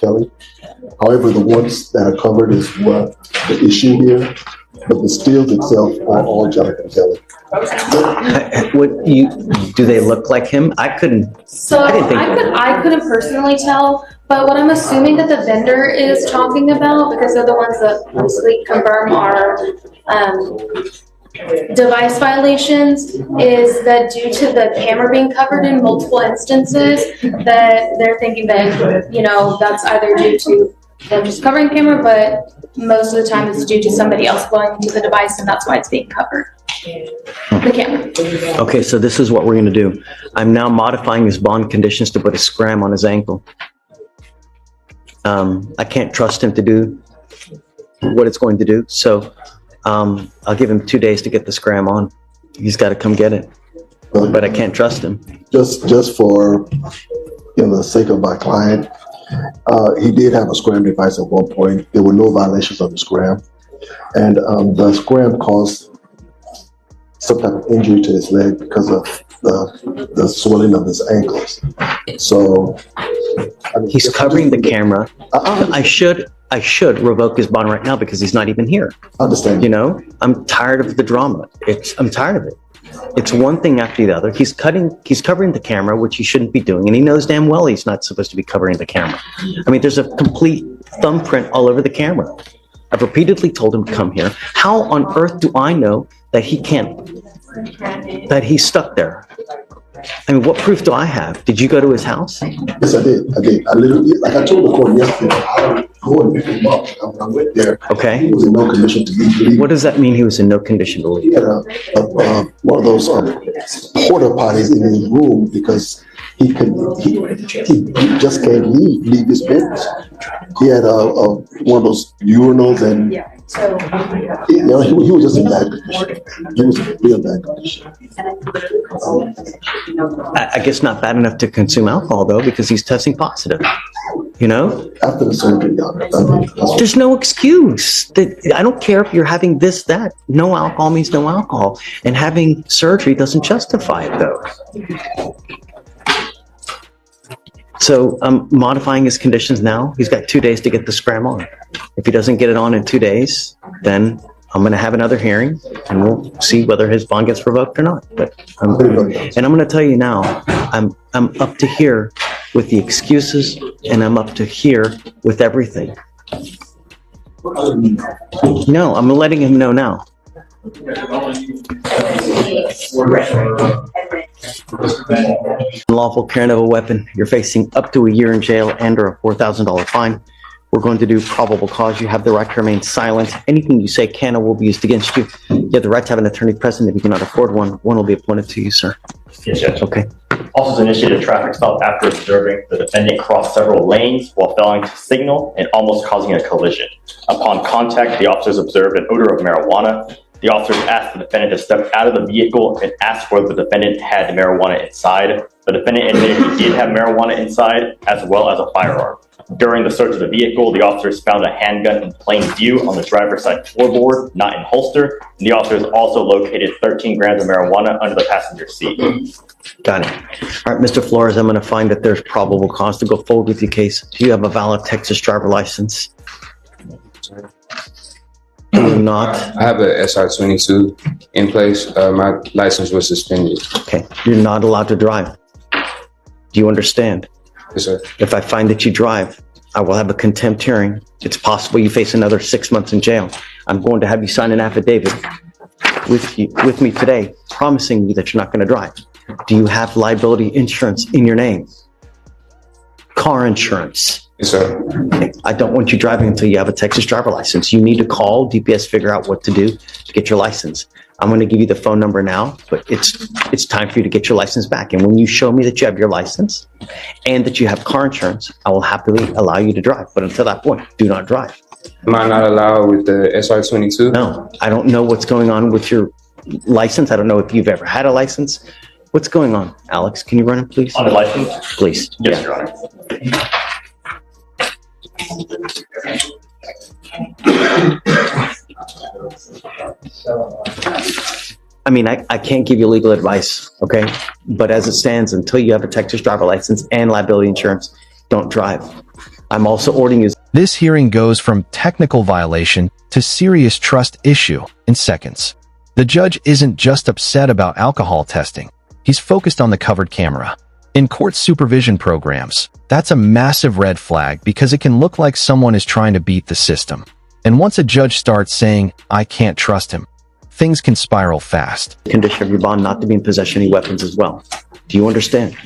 Kelly. However, the ones that are covered is what the issue here, but the steels itself are all Jonathan Kelly. Do they look like him? I couldn't. So I couldn't personally tell, but what I'm assuming that the vendor is talking about, because they're the ones that mostly confirm our device violations, is that due to the camera being covered in multiple instances, that they're thinking that, you know, that's either due to them just covering the camera, but most of the time it's due to somebody else going into the device, and that's why it's being covered. The camera. Okay, so this is what we're going to do. I'm now modifying his bond conditions to put a scram on his ankle. I can't trust him to do what it's going to do, so I'll give him 2 days to get the scram on. He's got to come get it, but I can't trust him. Just for the sake of my client, he did have a scram device at one point. There were no violations of the scram, and the scram caused some type of injury to his leg because of the swelling of his ankles. So he's covering the camera. I should revoke his bond right now because he's not even here. I understand. You know, I'm tired of the drama. I'm tired of it. It's one thing after the other. He's covering the camera, which he shouldn't be doing, and he knows damn well he's not supposed to be covering the camera. I mean, there's a complete thumbprint all over the camera. I've repeatedly told him to come here. How on earth do I know that he can't, that he's stuck there? I mean, what proof do I have? Did you go to his house? Yes, I did. I literally, like I told the court yesterday, I go and pick him up. When I went there, okay, he was in no condition to leave. What does that mean, he was in no condition to leave? He had one of those porta potties in his room because he just can't leave his bedroom. He had one of those urinals, and he was just in bad condition. He was in real bad condition. I guess not bad enough to consume alcohol, though, because he's testing positive. You know? After the surgery, there's no excuse. I don't care if you're having this, that. No alcohol means no alcohol. And having surgery doesn't justify it, though. So I'm modifying his conditions now. He's got 2 days to get the scram on. If he doesn't get it on in 2 days, then I'm going to have another hearing, and we'll see whether his bond gets revoked or not. But I'm going to tell you now, I'm up to here with the excuses, and I'm up to here with everything. No, I'm letting him know now. Unlawful carrying of a weapon. You're facing up to a year in jail and or a $4,000 fine. We're going to do probable cause. You have the right to remain silent. Anything you say can or will be used against you. You have the right to have an attorney present. If you cannot afford one, one will be appointed to you, sir. Yes, Judge. Okay. Officers initiated a traffic stop after observing the defendant cross several lanes while failing to signal and almost causing a collision. Upon contact, the officers observed an odor of marijuana. The officers asked the defendant to step out of the vehicle and asked whether the defendant had marijuana inside. The defendant admitted he did have marijuana inside, as well as a firearm. During the search of the vehicle, the officers found a handgun in plain view on the driver's side floorboard, not in holster. And the officers also located 13 grams of marijuana under the passenger seat. Got it. All right, Mr. Flores, I'm going to find that there's probable cause to go forward with your case. Do you have a valid Texas driver license? Do you not? I have a SR22 in place. My license was suspended. Okay. You're not allowed to drive. Do you understand? Yes, sir. If I find that you drive, I will have a contempt hearing. It's possible you face another 6 months in jail. I'm going to have you sign an affidavit with me today, promising you that you're not going to drive. Do you have liability insurance in your name? Car insurance? Yes, sir. Okay. I don't want you driving until you have a Texas driver license. You need to call DPS, figure out what to do to get your license. I'm going to give you the phone number now, but it's time for you to get your license back. And when you show me that you have your license and that you have car insurance, I will happily allow you to drive. But until that point, do not drive. Am I not allowed with the SR22? No, I don't know what's going on with your license. I don't know if you've ever had a license. What's going on, Alex? Can you run it, please? On the license? Please. Yes, Your Honor. I mean, I can't give you legal advice, okay? But as it stands, until you have a Texas driver license and liability insurance, don't drive. I'm also ordering you. This hearing goes from technical violation to serious trust issue in seconds. The judge isn't just upset about alcohol testing. He's focused on the covered camera. In court supervision programs, that's a massive red flag because it can look like someone is trying to beat the system. And once a judge starts saying, I can't trust him, things can spiral fast. Condition of your bond not to be in possession of any weapons as well. Do you understand?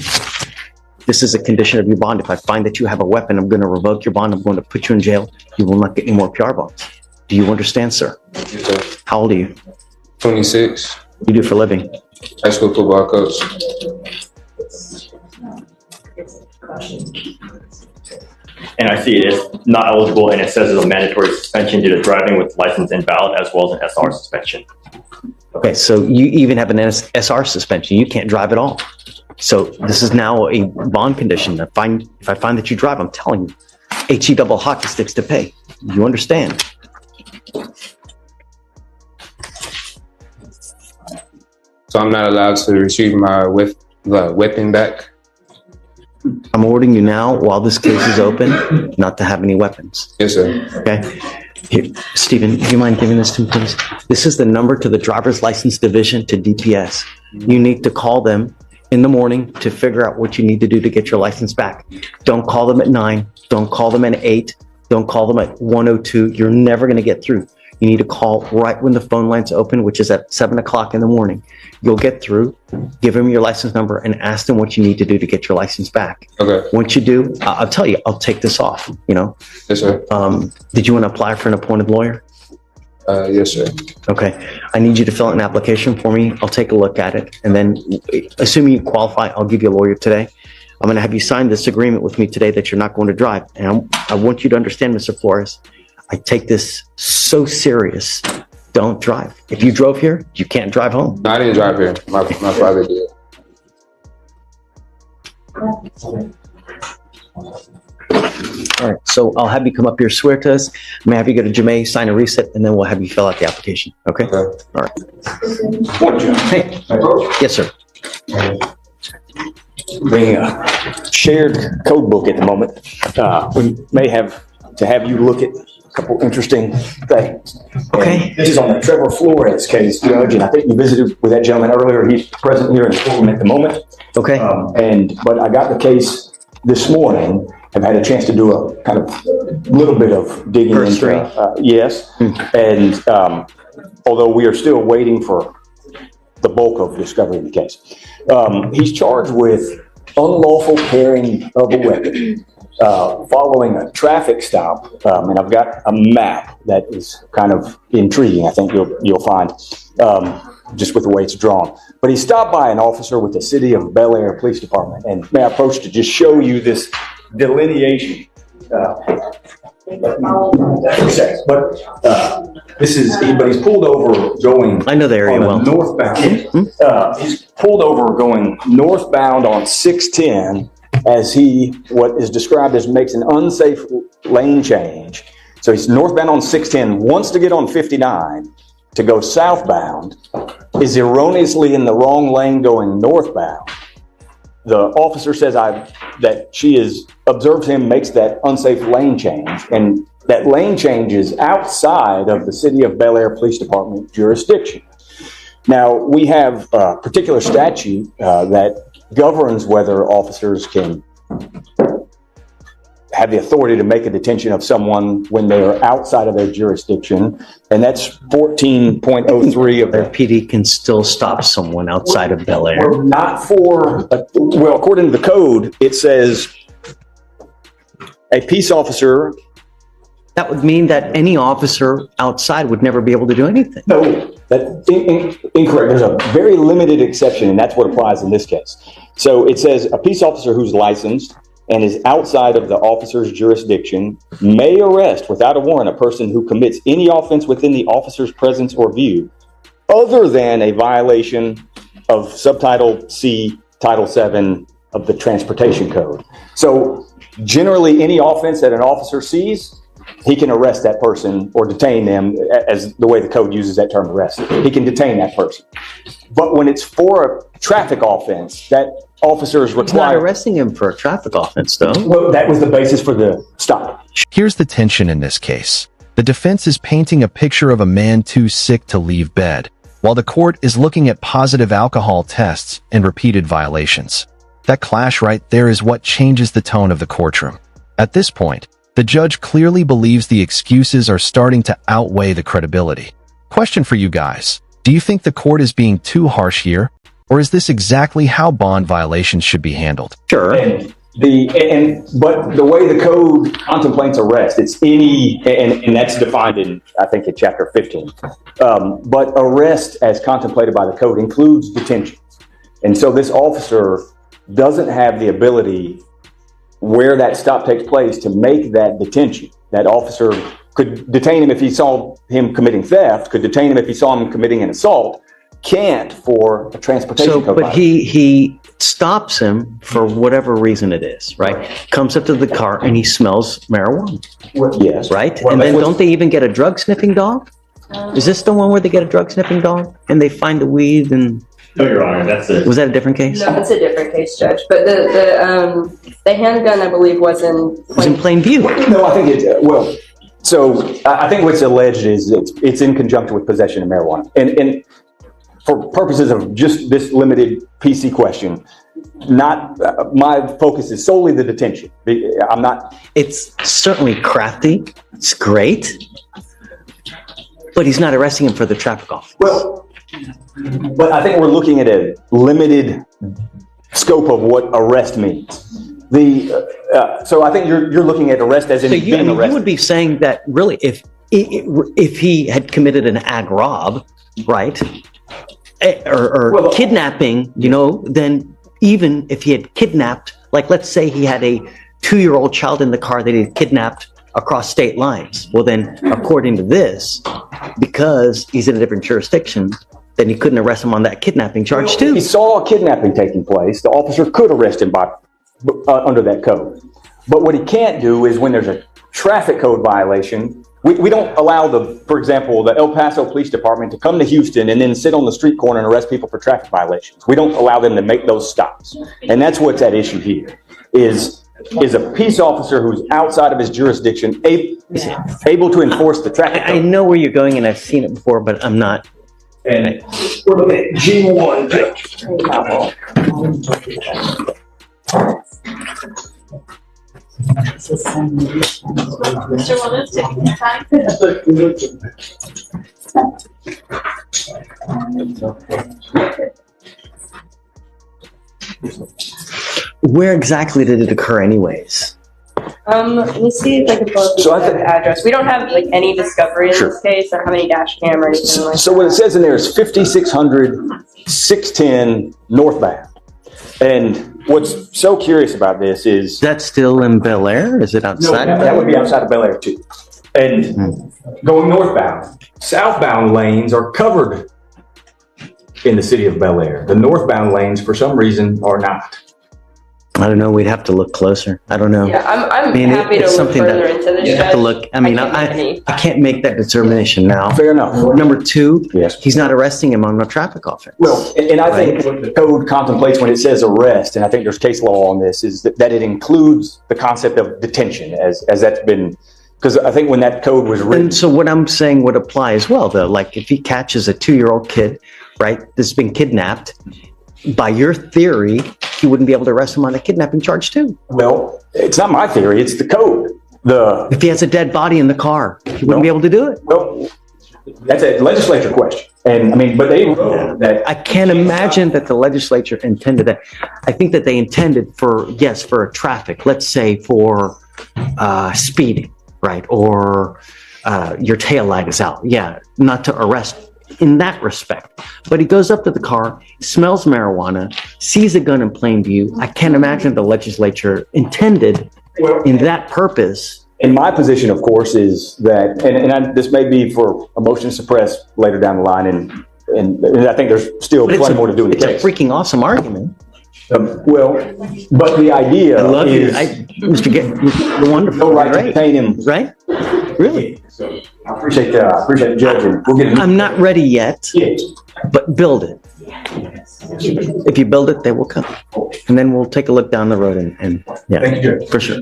This is a condition of your bond. If I find that you have a weapon, I'm going to revoke your bond. I'm going to put you in jail. You will not get any more PR bonds. Do you understand, sir? Yes, sir. How old are you? 26. What do you do for a living? High school football coach. And I see it is not eligible, and it says it's a mandatory suspension due to driving with license invalid, as well as an SR suspension. Okay, so you even have an SR suspension. You can't drive at all. So this is now a bond condition. If I find that you drive, I'm telling you, HE double hockey sticks to pay. You understand? So I'm not allowed to retrieve my weapon back? I'm ordering you now, while this case is open, not to have any weapons. Yes, sir. Okay? Here, Stephen, do you mind giving this to me, please? This is the number to the driver's license division to DPS. You need to call them in the morning to figure out what you need to do to get your license back. Don't call them at 9. Don't call them at 8. Don't call them at 1:02. You're never going to get through. You need to call right when the phone line's open, which is at 7 o'clock in the morning. You'll get through, give them your license number, and ask them what you need to do to get your license back. Okay. Once you do, I'll tell you, I'll take this off, you know? Yes, sir. Did you want to apply for an appointed lawyer? Yes, sir. Okay. I need you to fill out an application for me. I'll take a look at it. And then, assuming you qualify, I'll give you a lawyer today. I'm going to have you sign this agreement with me today that you're not going to drive. And I want you to understand, Mr. Flores, I take this so serious. Don't drive. If you drove here, you can't drive home. No, I didn't drive here. My father did. All right. So I'll have you come up here, swear to us. I'm going to have you go to Jamae, sign a reset, and then we'll have you fill out the application. Okay? Okay. All right. Hey. Yes, sir. Bringing a shared code book at the moment. We may have to have you look at a couple interesting things. Okay. And this is on the Trevor Flores case, Judge, and I think you visited with that gentleman earlier. He's present here in the courtroom at the moment. Okay. But I got the case this morning. I've had a chance to do a kind of little bit of digging First into. Yes. And although we are still waiting for the bulk of discovery of the case, he's charged with unlawful carrying of a weapon following a traffic stop. And I've got a map that is kind of intriguing. I think you'll find just with the way it's drawn. But he stopped by an officer with the City of Bel Air Police Department, and may I approach to just show you this delineation. But he's pulled over going. I know the area well. Northbound. He's pulled over going northbound on 610 as what is described as makes an unsafe lane change. So he's northbound on 610, wants to get on 59 to go southbound, is erroneously in the wrong lane going northbound. The officer says that she has observed him makes that unsafe lane change, and that lane change is outside of the City of Bel Air Police Department jurisdiction. Now, we have a particular statute that governs whether officers can have the authority to make a detention of someone when they are outside of their jurisdiction, and that's 14.03 of Their the PD can still stop someone outside of Bel Air. not for, well, according to the code, it says a peace officer. That would mean that any officer outside would never be able to do anything. No, that's incorrect. There's a very limited exception, and that's what applies in this case. So it says a peace officer who's licensed and is outside of the officer's jurisdiction may arrest without a warrant a person who commits any offense within the officer's presence or view, other than a violation of Subtitle C, Title 7 of the Transportation Code. So generally, any offense that an officer sees, he can arrest that person or detain them, as the way the code uses that term, arrest. He can detain that person. But when it's for a traffic offense, that officers He's not required. arresting him for a traffic offense, though. Well, that was the basis for the stop. Here's the tension in this case. The defense is painting a picture of a man too sick to leave bed, while the court is looking at positive alcohol tests and repeated violations. That clash right there is what changes the tone of the courtroom. At this point, the judge clearly believes the excuses are starting to outweigh the credibility. Question for you guys. Do you think the court is being too harsh here? Or is this exactly how bond violations should be handled? Sure. But the way the code contemplates arrest, it's any, and that's defined in, I think, in chapter 15. But arrest, as contemplated by the code, includes detention. And so this officer doesn't have the ability, where that stop takes place, to make that detention. That officer could detain him if he saw him committing theft, could detain him if he saw him committing an assault, can't for a transportation code But violation. he stops him for whatever reason it is, right? Comes up to the car and he smells marijuana, Yes. right? Well, And then that's don't they even get a drug sniffing dog? Is this the one where they get a drug sniffing dog and they find the weed and No, Your Honor, that's it. was that a different case? No, it's a different case, Judge. But the handgun, I believe, was in It was in plain view. No, I think well, so I think what's alleged is it's in conjunction with possession of marijuana. And for purposes of just this limited PC question, not my focus is solely the detention. I'm not. It's certainly crafty. It's great. But he's not arresting him for the traffic offense. Well, but I think we're looking at a limited scope of what arrest means. So I think you're looking at arrest as in So you being arrested. would be saying that really if he had committed an ag rob, right? Or Well, kidnapping, then even if he had kidnapped, like let's say he had a 2-year-old child in the car that he had kidnapped across state lines. Well, then according to this, because he's in a different jurisdiction, then he couldn't arrest him on that kidnapping charge If too. he saw a kidnapping taking place, the officer could arrest him under that code. But what he can't do is when there's a traffic code violation, we don't allow for example, the El Paso Police Department to come to Houston and then sit on the street corner and arrest people for traffic violations. We don't allow them to make those stops. And that's what's at issue here, is a peace officer who's outside of his jurisdiction able to enforce the traffic I code. know where you're going and I've seen it before, but I'm not. And we're looking at G1. Mr. Williams, taking your time. Where exactly did it occur anyways? Let me see if I can pull up So I the think- address. We don't have like any discovery in Sure. this case. I don't have any dash cam or anything like So what it says in there is 5600 610 northbound. And what's so curious about this is That's still in Bel Air? Is it outside of that Bel would Air? be outside of Bel Air too. And going northbound, southbound lanes are covered in the city of Bel Air. The northbound lanes, for some reason, are not. I don't know. We'd have to look closer. I don't know. that. Yeah, I'm I mean, happy to it's look something further that into this. you have to Judge. look. I mean, can't make any- I can't make that determination now. Fair enough. Number two, Yes. he's not arresting him on a traffic offense. Well, and I think what the code contemplates when it says arrest, and I think there's case law on this, is that it includes the concept of detention as that's been, because I think when that code was written. And so what I'm saying would apply as well, though. Like if he catches a 2-year-old kid, right, that's been kidnapped, by your theory, he wouldn't be able to arrest him on a kidnapping charge too. Well, it's not my theory, it's the code. If he has a dead body in the car, he wouldn't be able to do it. Well, that's a legislature question. And I mean, but they wrote that. I can't imagine that the legislature intended that. I think that they intended for a traffic, let's say for speeding, right? Or your tail light is out. Yeah, not to arrest in that respect. But he goes up to the car, smells marijuana, sees a gun in plain view. I can't imagine the legislature intended in that purpose. And my position, of course, is that, this may be for a motion to suppress later down the line, and I think there's still But plenty more to do in the it's a case. freaking awesome argument. Well, but the idea I love you. is Mr. You're wonderful. no right to Great. detain him. Right? Really? So I appreciate the judge, and we'll get it. I'm not ready yet, Yeah. but build it. If you build it, they will come. And then we'll take a look down the road and yeah, Thank you, Judge. for sure.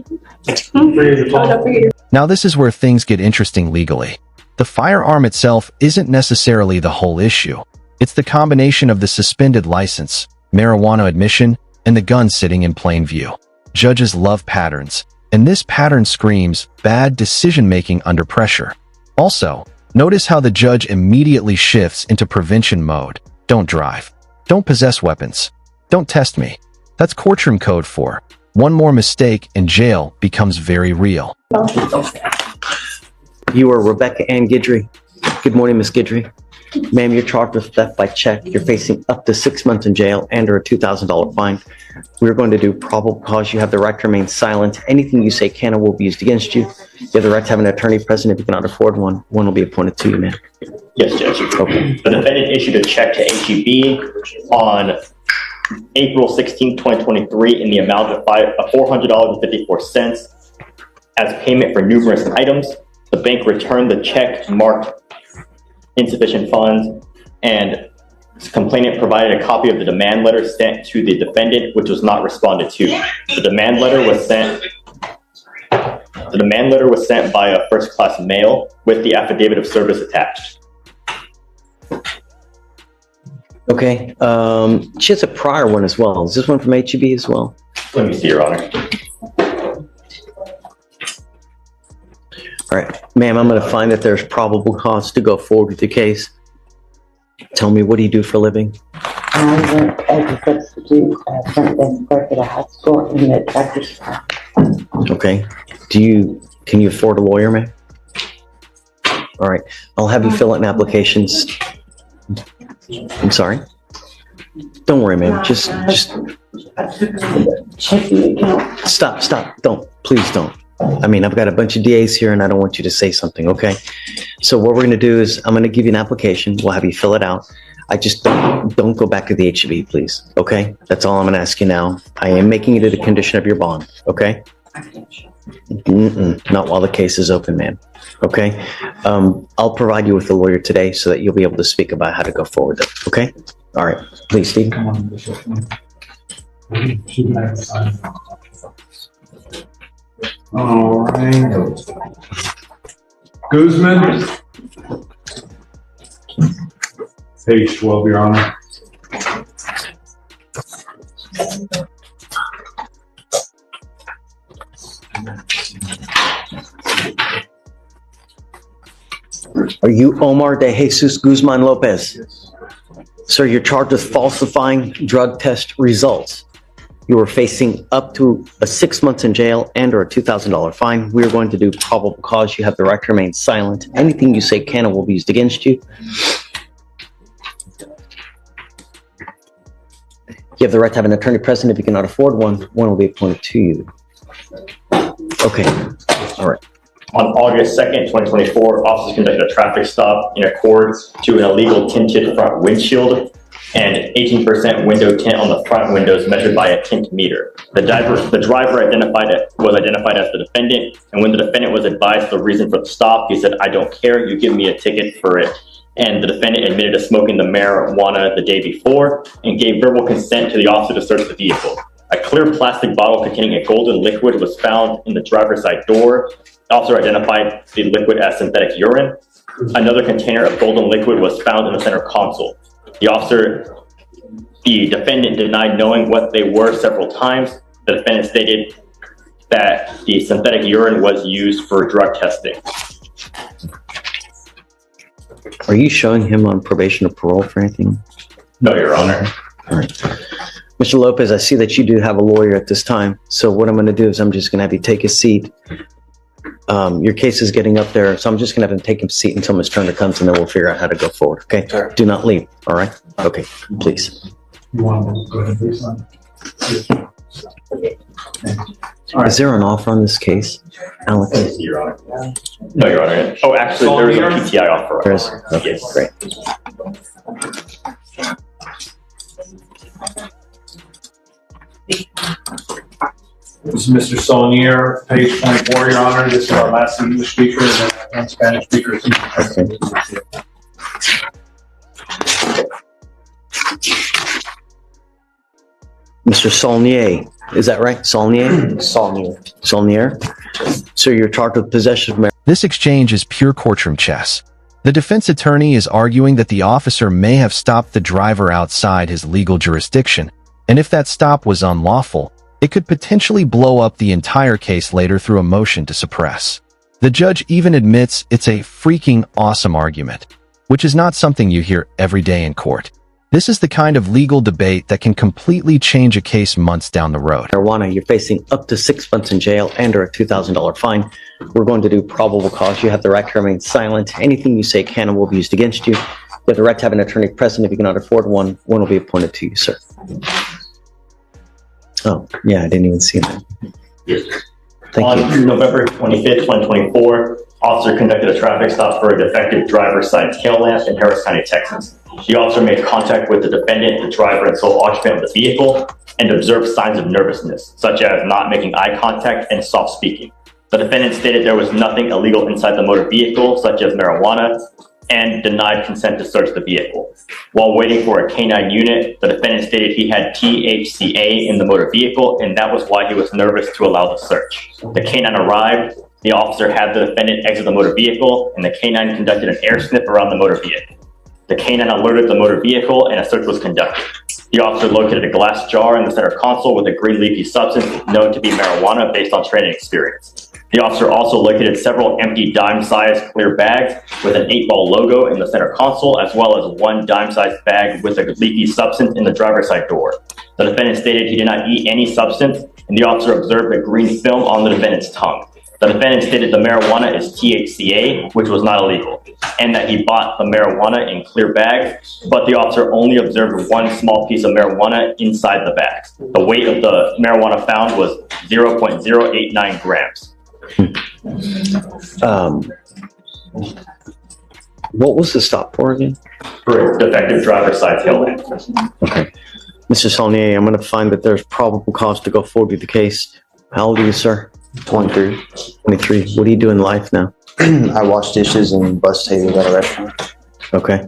Now this is where things get interesting legally. The firearm itself isn't necessarily the whole issue. It's the combination of the suspended license, marijuana admission, and the gun sitting in plain view. Judges love patterns, and this pattern screams bad decision-making under pressure. Also, notice how the judge immediately shifts into prevention mode. Don't drive. Don't possess weapons. Don't test me. That's courtroom code for one more mistake and jail becomes very real. You are Rebecca Ann Guidry. Good morning, Miss Guidry. Ma'am, you're charged with theft by check. You're facing up to 6 months in jail and or a $2,000 fine. We're going to do probable cause. You have the right to remain silent. Anything you say can or will be used against you. You have the right to have an attorney present if you cannot afford one. One will be appointed to you, ma'am. Yes, Judge. Okay. The defendant issued a check to HEB on April 16, 2023 in the amount of $400.54 as payment for numerous items. The bank returned the check marked insufficient funds, and complainant provided a copy of the demand letter sent to the defendant, which was not responded to. The demand letter was sent by a first-class mail with the affidavit of service attached. Okay. She has a prior one as well. Is this one from HEB as well? Let me see, Your Honor. All right, ma'am, I'm going to find that there's probable cause to go forward with the case. Tell me, what do you do for a living? I work as a substitute front desk clerk at a high school in the tractor shop. Okay. Can you afford a lawyer, ma'am? All right, I'll have you fill out an application. I'm sorry. Don't worry, ma'am. Just Checking account. stop. Please don't. I mean, I've got a bunch of DAs here and I don't want you to say something, okay? So what we're going to do is I'm going to give you an application. We'll have you fill it out. I just don't go back to the HEB, please, okay? That's all I'm going to ask you now. I am making it a condition of your bond, okay? Not while the case is open, ma'am, okay? I'll provide you with a lawyer today so that you'll be able to speak about how to go forward, okay? All right, please, Steve. All right. Guzman. Page 12, Your Honor. Are you Omar de Jesus Guzman Lopez? Sir, you're charged with falsifying drug test results. You are facing up to 6 months in jail and or a $2,000 fine. We're going to do probable cause. You have the right to remain silent. Anything you say can or will be used against you. You have the right to have an attorney present. If you cannot afford one, one will be appointed to you. Okay. All right. On August 2nd, 2024, officers conducted a traffic stop in accord to an illegal tinted front windshield and 18% window tint on the front windows measured by a tint meter. The driver was identified as the defendant, and when the defendant was advised the reason for the stop, he said, "I don't care, you give me a ticket for it." And the defendant admitted to smoking the marijuana the day before and gave verbal consent to the officer to search the vehicle. A clear plastic bottle containing a golden liquid was found in the driver's side door. The officer identified the liquid as synthetic urine. Another container of golden liquid was found in the center console. The defendant denied knowing what they were several times. The defendant stated that the synthetic urine was used for drug testing. Are you showing him on probation or parole for anything? No, Your Honor. All right. Mr. Lopez, I see that you do have a lawyer at this time. So what I'm going to do is I'm just going to have you take a seat. Your case is getting up there, so I'm just going to have him take a seat until Ms. Turner comes, and then we'll figure out how to go forward, okay? Sure. Do not leave, all right? Okay, please. You want to go ahead, please? Is there an offer on this case, Alex? Let me see, Your Honor. No, Your Honor. Oh, actually, there is a PTI offer. There is? Okay, Yes. great. This is Mr. Saulnier, page 24, Your Honor. This is our last English speaker and one Spanish speaker. Okay. Mr. Saulnier, is that right? Saulnier? Saulnier. So you're charged with possession of marijuana. This exchange is pure courtroom chess. The defense attorney is arguing that the officer may have stopped the driver outside his legal jurisdiction, and if that stop was unlawful, it could potentially blow up the entire case later through a motion to suppress. The judge even admits it's a freaking awesome argument, which is not something you hear every day in court. This is the kind of legal debate that can completely change a case months down the road. Marijuana, you're facing up to 6 months in jail and or a $2,000 fine. We're going to do probable cause. You have the right to remain silent. Anything you say can and will be used against you. You have the right to have an attorney present. If you cannot afford one, one will be appointed to you, sir. Oh, yeah, I didn't even see that. Thank you. On November 25th, 2024, officer conducted a traffic stop for a defective driver's side tail lamp in Harris County, Texas. The officer made contact with the defendant, the driver, and sole occupant of the vehicle, and observed signs of nervousness, such as not making eye contact and soft speaking. The defendant stated there was nothing illegal inside the motor vehicle, such as marijuana, and denied consent to search the vehicle. While waiting for a canine unit, the defendant stated he had THCA in the motor vehicle, and that was why he was nervous to allow the search. The canine arrived, the officer had the defendant exit the motor vehicle, and the canine conducted an air sniff around the motor vehicle. The canine alerted the motor vehicle, and a search was conducted. The officer located a glass jar in the center console with a green leafy substance known to be marijuana based on training experience. The officer also located several empty dime-sized clear bags with an 8-ball logo in the center console, as well as one dime-sized bag with a leafy substance in the driver's side door. The defendant stated he did not eat any substance, and the officer observed a green film on the defendant's tongue. The defendant stated the marijuana is THCA, which was not illegal, and that he bought the marijuana in clear bags, but the officer only observed one small piece of marijuana inside the bags. The weight of the marijuana found was 0.089 grams. What was the stop for again? For a defective driver's side tail lamp. Okay. Mr. Saulnier, I'm going to find that there's probable cause to go forward with the case. How old are you, sir? 23. 23. What do you do in life now? I wash dishes and bus tables at a restaurant. Okay.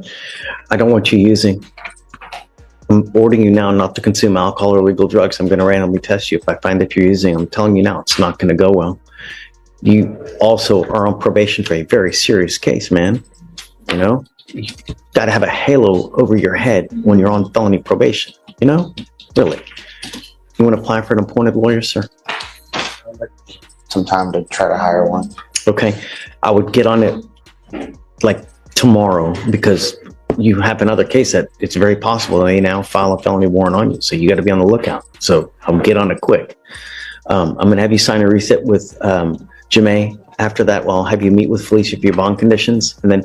I don't want you using. I'm ordering you now not to consume alcohol or illegal drugs. I'm going to randomly test you. If I find that you're using, I'm telling you now, it's not going to go well. You also are on probation for a very serious case, man. You know, you got to have a halo over your head when you're on felony probation. You know, really. You want to apply for an appointed lawyer, sir? Some time to try to hire one. Okay. I would get on it like tomorrow because you have another case that it's very possible they now file a felony warrant on you. So you got to be on the lookout. So I'll get on it quick. I'm going to have you sign a reset with Jamae. After that, well, I'll have you meet with Felicia for your bond conditions. And then,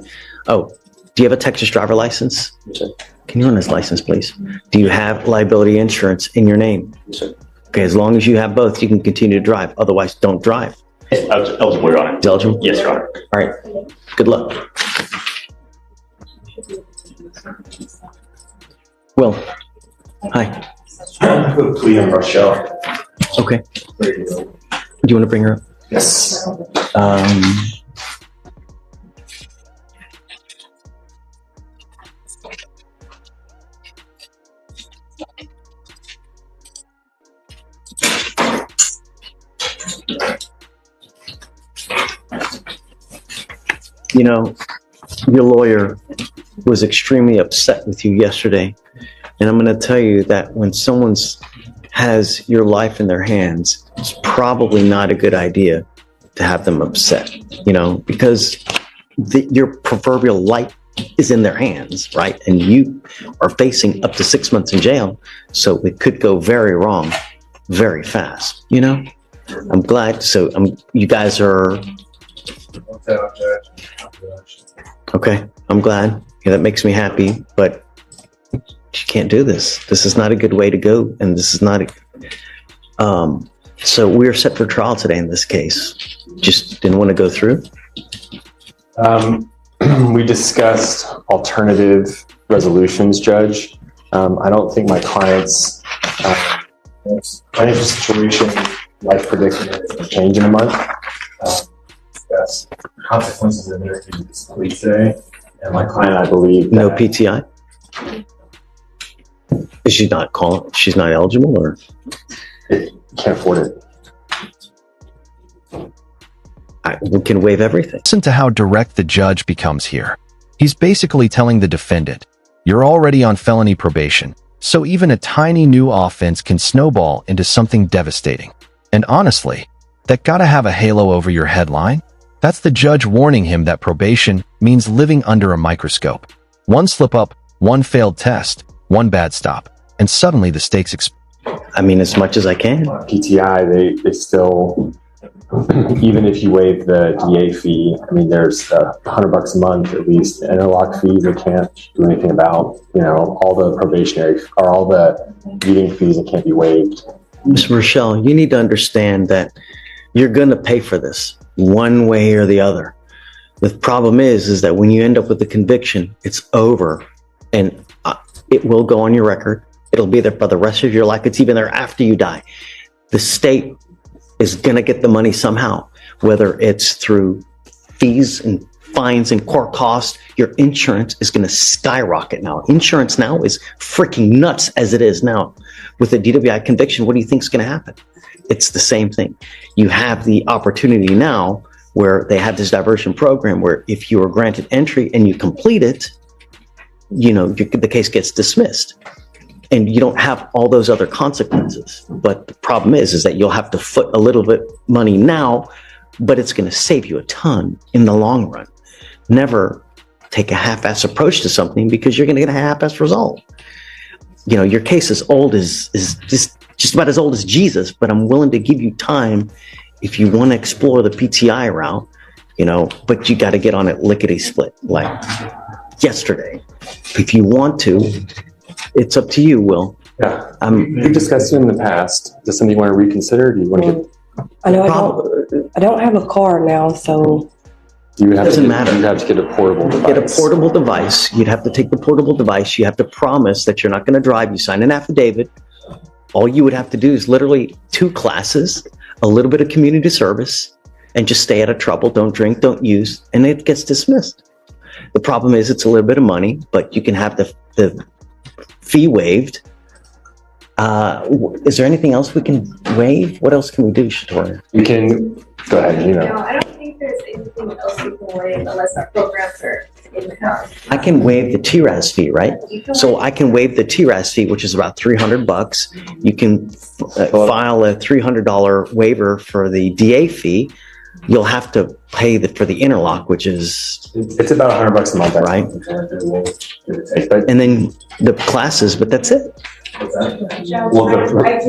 do you have a Texas driver license? Yes, sir. Can you run his license, please? Do you have liability insurance in your name? Yes, sir. Okay, as long as you have both, you can continue to drive. Otherwise, don't drive. Eligible, Your Honor. Eligible? Yes, Your Honor. All right. Good luck. Will. Hi. Plea in Rochelle. Okay. Do you want to bring her up? Yes. You know, your lawyer was extremely upset with you yesterday. And I'm going to tell you that when someone has your life in their hands, it's probably not a good idea to have them upset, you know, because your proverbial life is in their hands, right? And you are facing up to 6 months in jail. So it could go very wrong very fast, you know? I'm glad. So you guys are... Okay, I'm glad. Yeah, that makes me happy, but you can't do this. This is not a good way to go, and this is not a... so we're set for trial today in this case. Just didn't want to go through. We discussed alternative resolutions, Judge. I don't think my client's financial situation, life predicament will change in a month. Yes, consequences in there to this police today, and my client, I believe, No PTI? Is she not calling? She's not eligible, or Can't afford it. we can waive everything. Listen to how direct the judge becomes here. He's basically telling the defendant, you're already on felony probation, so even a tiny new offense can snowball into something devastating. And honestly, that gotta have a halo over your headline? That's the judge warning him that probation means living under a microscope. One slip up, one failed test, one bad stop, and suddenly the stakes explode. I mean, as much as I can. PTI, they still, even if you waive the DA fee, I mean, there's $100 a month at least interlock fees they can't do anything about. You know, all the probationary or all the meeting fees that can't be waived. Ms. Rochelle, you need to understand that you're going to pay for this one way or the other. The problem is that when you end up with the conviction, it's over, and it will go on your record. It'll be there for the rest of your life. It's even there after you die. The state is going to get the money somehow, whether it's through fees and fines and court costs. Your insurance is going to skyrocket now. Insurance now is freaking nuts as it is now. With a DWI conviction, what do you think is going to happen? It's the same thing. You have the opportunity now where they have this diversion program where if you are granted entry and you complete it, you know, the case gets dismissed. And you don't have all those other consequences. But the problem is that you'll have to foot a little bit money now, but it's going to save you a ton in the long run. Never take a half-ass approach to something because you're going to get a half-ass result. You know, your case is old is just about as old as Jesus, but I'm willing to give you time if you want to explore the PTI route, you know, but you got to get on it lickety-split like yesterday. If you want to, it's up to you, Will. Yeah, we've discussed it in the past. Is this something you want to reconsider? Do you want to get? I know I don't have a car now, so. You have Doesn't to matter. You have to get a portable device. Get a portable device. You'd have to take the portable device. You have to promise that you're not going to drive. You sign an affidavit. All you would have to do is literally 2 classes, a little bit of community service, and just stay out of trouble. Don't drink, don't use, and it gets dismissed. The problem is it's a little bit of money, but you can have the fee waived. Is there anything else we can waive? What else can we do, Shatoria? You can go ahead. You know. No, I don't think there's anything else we can waive unless our programs are in-house. I can waive the TRAS fee, right? So I can waive the TRAS fee, which is about $300. You can file a $300 waiver for the DA fee. You'll have to pay for the interlock, which is it's about $100 a month, right? And then the classes, but that's it. I do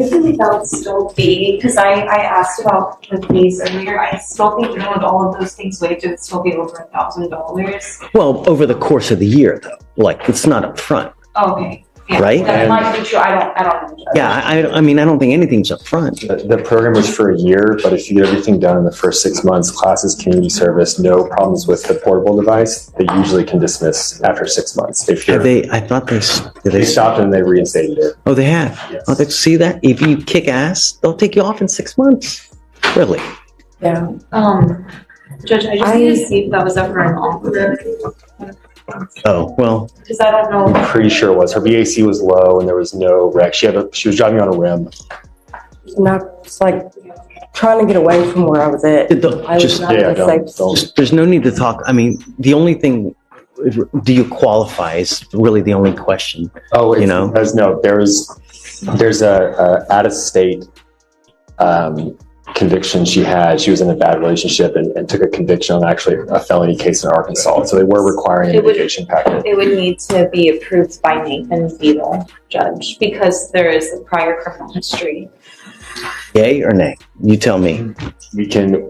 believe that would still be, because I asked about the fees earlier. I still think even with all of those things waived, it would still be over $1,000. Well, over the course of the year, though, like it's not up front. Okay. Yeah, right? That might be true. I don't know. Yeah, I mean, I don't think anything's up front. The program was for a year, but if you get everything done in the first 6 months, classes, community service, no problems with the portable device, they usually can dismiss after 6 months. If you're, I thought they stopped and they reinstated it. Oh, they have. Yes. Oh, see that? If you kick ass, they'll take you off in 6 months. Really? Yeah. Judge, I just need to see if that was ever an offer. Oh, well. Because I don't know. I'm pretty sure it was. Her BAC was low and there was no wreck. She was driving on a rim. And I was like trying to get away from where I was at. There's no need to talk. I mean, the only thing, do you qualify is really the only question. Oh, you know? There's a out-of-state conviction she had. She was in a bad relationship and took a conviction on actually a felony case in Arkansas. So they were requiring a mitigation package. It would need to be approved by Nathan Beadle, Judge, because there is a prior criminal history. Yay or nay? You tell me. We can.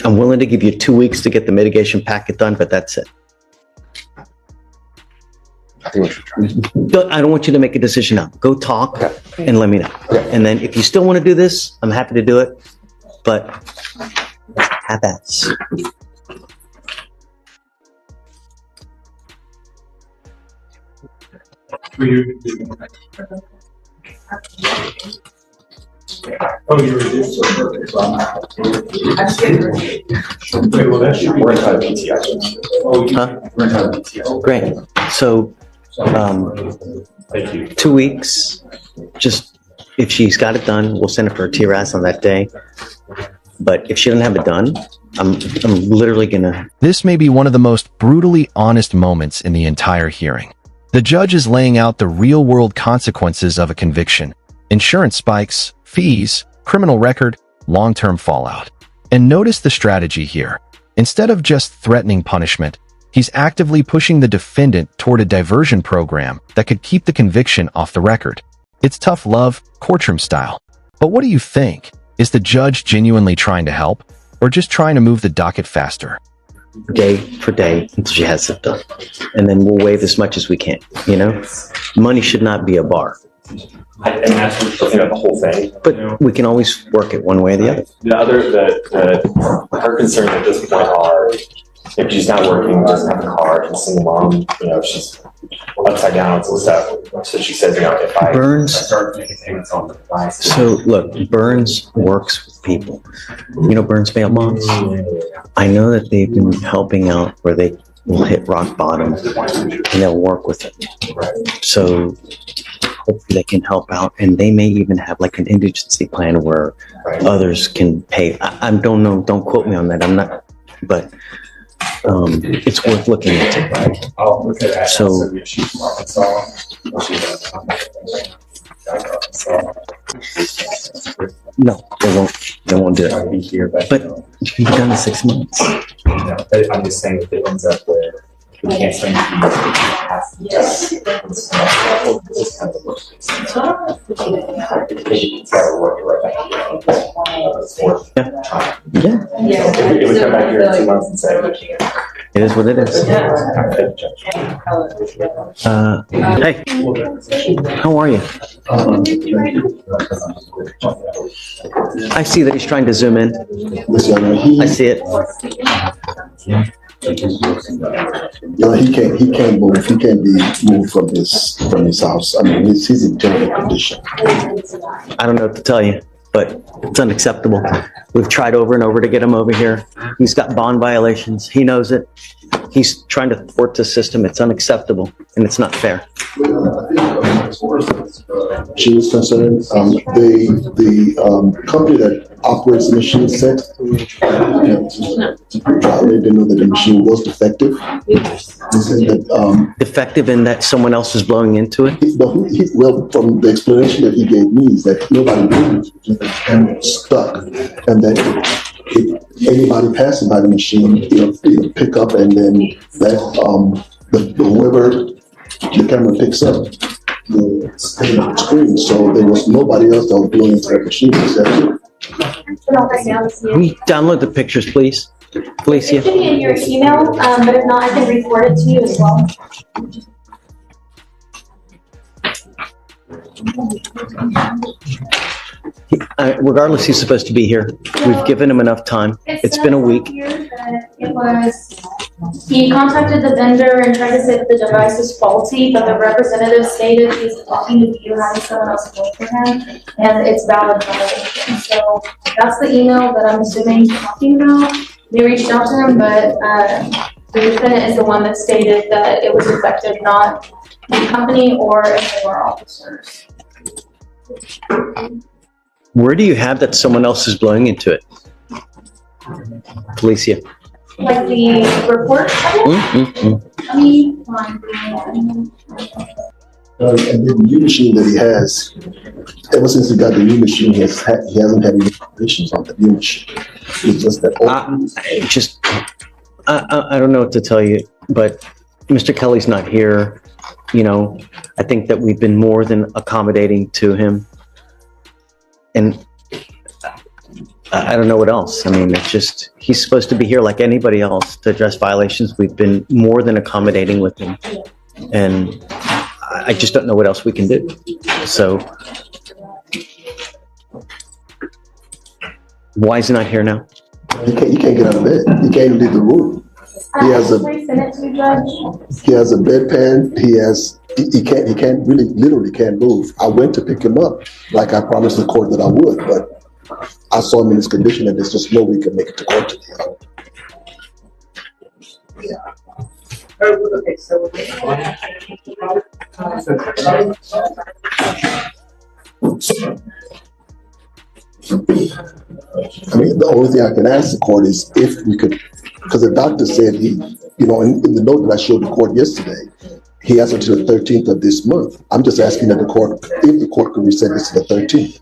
I'm willing to give you 2 weeks to get the mitigation packet done, but that's it. I think we should try. I don't want you to make a decision now. Go talk and let me know. Okay. And then if you still want to do this, I'm happy to do it. But half-ass. Oh, you reduced it. Perfect. So I'm not. We're entitled to PTI. Huh? We're entitled to PTI. Great. So Thank you. 2 weeks. Just if she's got it done, we'll send it for a TRAS on that day. But if she doesn't have it done, I'm literally gonna. This may be one of the most brutally honest moments in the entire hearing. The judge is laying out the real-world consequences of a conviction: insurance spikes, fees, criminal record, long-term fallout. And notice the strategy here. Instead of just threatening punishment, he's actively pushing the defendant toward a diversion program that could keep the conviction off the record. It's tough love, courtroom style. But what do you think? Is the judge genuinely trying to help, or just trying to move the docket faster? Day for day until she has it done. And then we'll waive as much as we can, you know? Money should not be a bar. And that's looking at the whole thing. But we can always work it one way or the other. Her concerns at this point are, if she's not working, doesn't have a car, and single mom, she's upside down and stuff. So she says, if I start making payments on the device. So look, Burns works with people. Burns bail bonds? I know that they've been helping out where they will hit rock bottom and they'll work with it. So hopefully they can help out, and they may even have like an indigency plan where others can pay. I don't know, don't quote me on that. I'm not, but it's worth looking into. I'll look at that. So no, they won't do it. But you can be done in 6 months. I'm just saying if it ends up where we can't send Yeah. If we come back here in 2 months and say, it is what it is. Hey, how are you? I see that he's trying to zoom in. I see it. He can't move. He can't be moved from his house. I mean, he's in terrible condition. I don't know what to tell you, but it's unacceptable. We've tried over and over to get him over here. He's got bond violations. He knows it. He's trying to thwart the system. It's unacceptable, and it's not fair. She was concerned. The company that operates the machine said they didn't know that the machine was defective. Defective in that someone else is blowing into it? Well, from the explanation that he gave me is that nobody moved and was stuck, and that anybody passing by the machine, pick up, and then that whoever the camera picks up the screen. So there was nobody else that was blowing into that machine except him. Can you download the pictures, please? Felicia. It should be in your email, but if not, I can re-forward it to you as well. Regardless, he's supposed to be here. We've given him enough time. It's been a week. He contacted the vendor and tried to say that the device is faulty, but the representative stated he's talking to you, having someone else wait for him, and it's valid violation. So that's the email that I'm assuming he's talking about. They reached out to him, but the defendant is the one that stated that it was effective, not the company or any of our officers. Where do you have that someone else is blowing into it? Felicia. Like the report? And the new machine that he has, ever since he got the new machine, he hasn't had any operations on the new machine. It's just that. I don't know what to tell you, but Mr. Kelly's not here. I think that we've been more than accommodating to him. And I don't know what else. I mean, it's just, he's supposed to be here like anybody else to address violations. We've been more than accommodating with him. And I just don't know what else we can do. So why is he not here now? He can't get out of bed. He can't even leave the room. He has a bedpan. He can't really, literally can't move. I went to pick him up like I promised the court that I would, but I saw him in his condition and there's just no way he can make it to court today. Yeah. Okay, so I mean, the only thing I can ask the court is if we could, because the doctor said he, you know, in the note that I showed the court yesterday, he has until the 13th of this month. I'm just asking that the court, if the court could reset this to the 13th,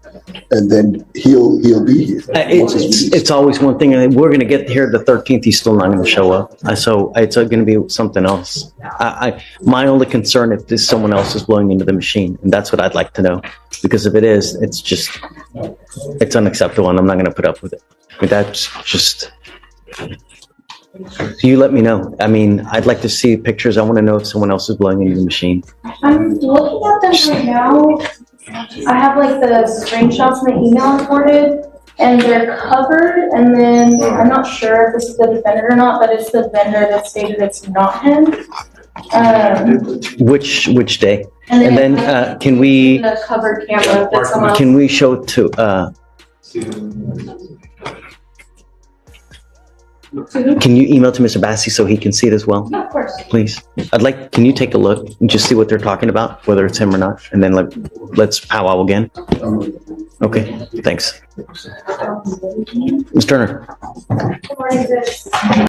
and then he'll be here. It's always one thing, and we're going to get here the 13th. He's still not going to show up. So it's going to be something else. My only concern if this someone else is blowing into the machine, and that's what I'd like to know, because if it is, it's unacceptable, and I'm not going to put up with it. I mean, that's just. So you let me know. I mean, I'd like to see pictures. I want to know if someone else is blowing into the machine. I'm looking at them right now. I have like the screenshots in the email recorded, and they're covered. And then I'm not sure if this is the defendant or not, but it's the vendor that stated it's not him. Which day? And then can we? The covered camera. That someone else. Can we show it to? Can you email to Mr. Bassi so he can see it as well? Of course. Please. Can you take a look and just see what they're talking about, whether it's him or not? And then let's powwow again. Okay, thanks. Ms. Turner. Good morning,